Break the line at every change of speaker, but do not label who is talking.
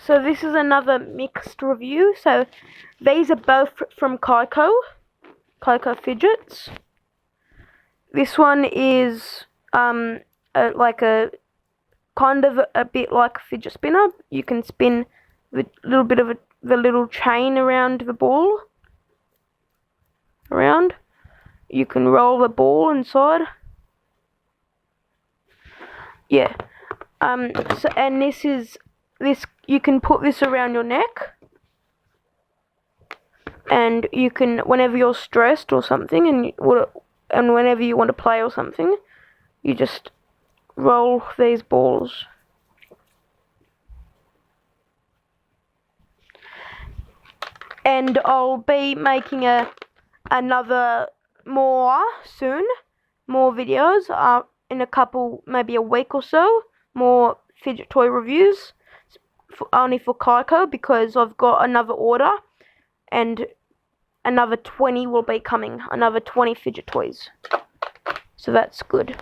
So this is another mixed review. So these are both from Kaiko Fidgets. This one is like a kind of a bit like a fidget spinner. You can spin with a little bit of the little chain around the ball. You can roll the ball inside. Yeah. So, and this you can put this around your neck, and you can, whenever you're stressed or something, and whenever you want to play or something, you just roll these balls. And I'll be making another more soon, more videos in a couple, maybe a week or so, more fidget toy reviews, only for Kaiko, because I've got another order, and another 20 will be coming, another 20 fidget toys, so that's good.